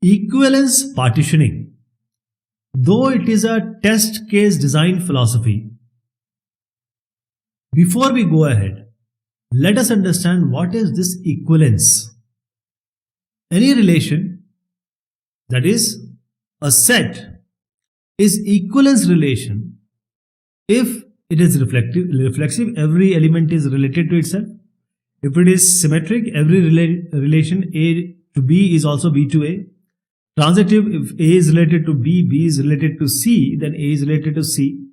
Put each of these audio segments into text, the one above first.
Equivalence partitioning. Though it is a test case design philosophy, before we go ahead, let us understand what is this equivalence. Any relation, that is a set, is equivalence relation if it is reflexive, every element is related to itself. If it is symmetric, every relation A to B is also B to A. Transitive, if A is related to B, B is related to C, then A is related to C.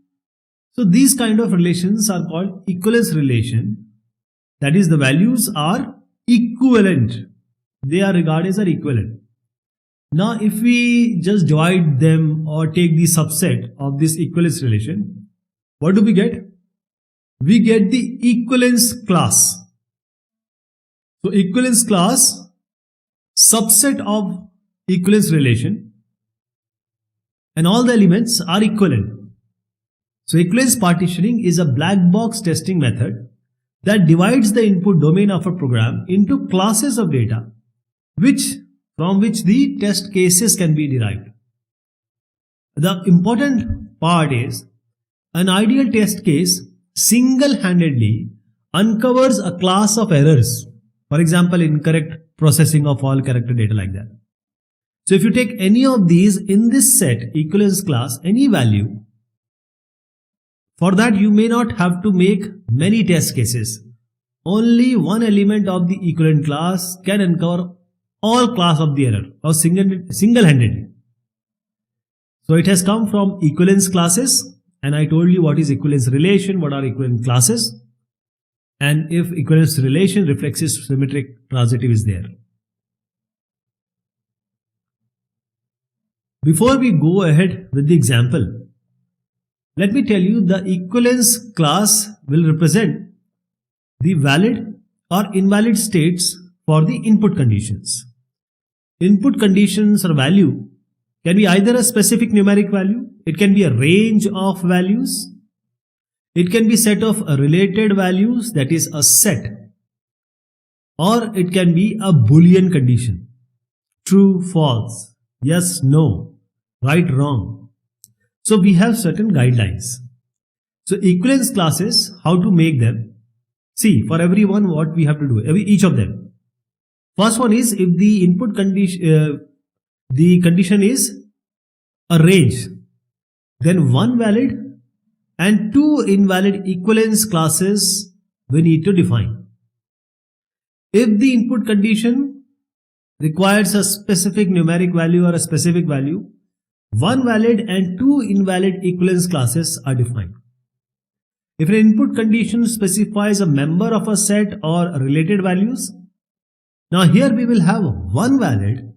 So these kind of relations are called equivalence relation. That is, the values are equivalent. They are regarded as equivalent. Now if we just divide them or take the subset of this equivalence relation, what do we get? We get the equivalence class. So equivalence class, subset of equivalence relation, and all the elements are equivalent. So equivalence partitioning is a black box testing method that divides the input domain of a program into classes of data from which the test cases can be derived. The important part is, an ideal test case single-handedly uncovers a class of errors. For example, incorrect processing of all character data, like that. So if you take any of these in this set, equivalence class, any value, for that you may not have to make many test cases. Only one element of the equivalent class can uncover all class of the error, or single-handedly. So it has come from equivalence classes, and I told you what is equivalence relation, what are equivalent classes, and if equivalence relation, reflexive, symmetric, transitive is there. Before we go ahead with the example, let me tell you the equivalence class will represent the valid or invalid states for the input conditions. Input conditions or value can be either a specific numeric value, it can be a range of values, it can be set of related values, that is a set, or it can be a Boolean condition, true, false, yes, no, right, wrong. So we have certain guidelines. So equivalence classes, how to make them? See, for every one what we have to do, each of them. First one is, if the input condition, the condition is a range, then one valid and two invalid equivalence classes we need to define. If the input condition requires a specific numeric value or a specific value, one valid and two invalid equivalence classes are defined. If an input condition specifies a member of a set or related values, now here we will have one valid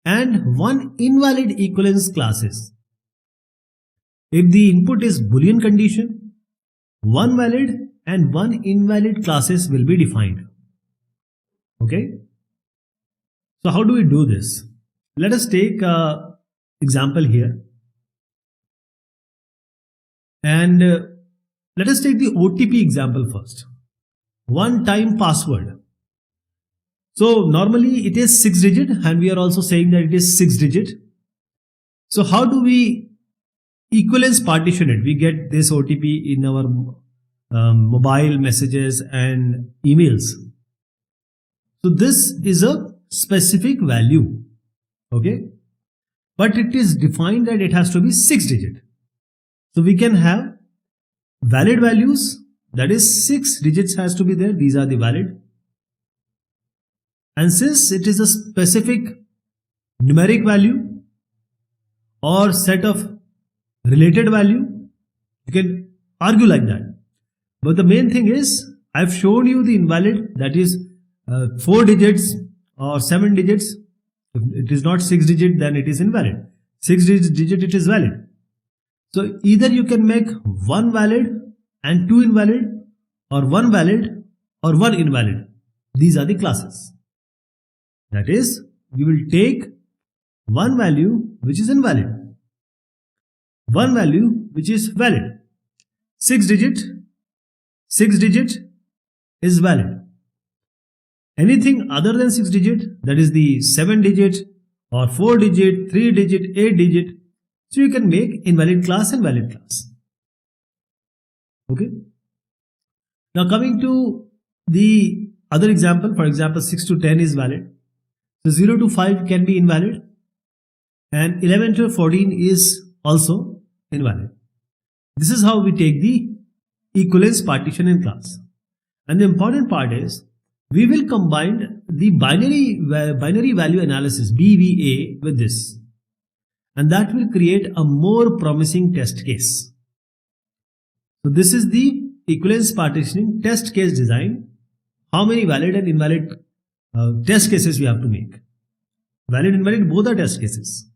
and one invalid equivalence classes. If the input is Boolean condition, one valid and one invalid classes will be defined. Okay. So how do we do this? Let us take an example here. And let us take the OTP example first. One-time password. So normally it is 6-digit, and we are also saying that it is 6-digit. So how do we equivalence partition it? We get this OTP in our mobile messages and emails. So this is a specific value, okay, but it is defined that it has to be 6-digit. So we can have valid values, that is 6 digits has to be there, these are the valid. And since it is a specific numeric value or set of related value, you can argue like that. But the main thing is, I've shown you the invalid, that is 4 digits or 7 digits. If it is not 6-digit, then it is invalid. 6-digit it is valid. So either you can make one valid and two invalid, or one valid or one invalid. These are the classes. That is, we will take one value which is invalid, one value which is valid. 6-digit is valid. Anything other than 6-digit, that is the 7-digit or 4-digit, 3-digit, 8-digit. So you can make invalid class and valid class. Okay. Now coming to the other example, for example 6 to 10 is valid. So 0 to 5 can be invalid, and 11 to 14 is also invalid. This is how we take the equivalence partition in class. And the important part is we will combine the binary value analysis BVA with this, and that will create a more promising test case. So this is the equivalence partitioning test case design. How many valid and invalid test cases we have to make? Valid and invalid both are test cases.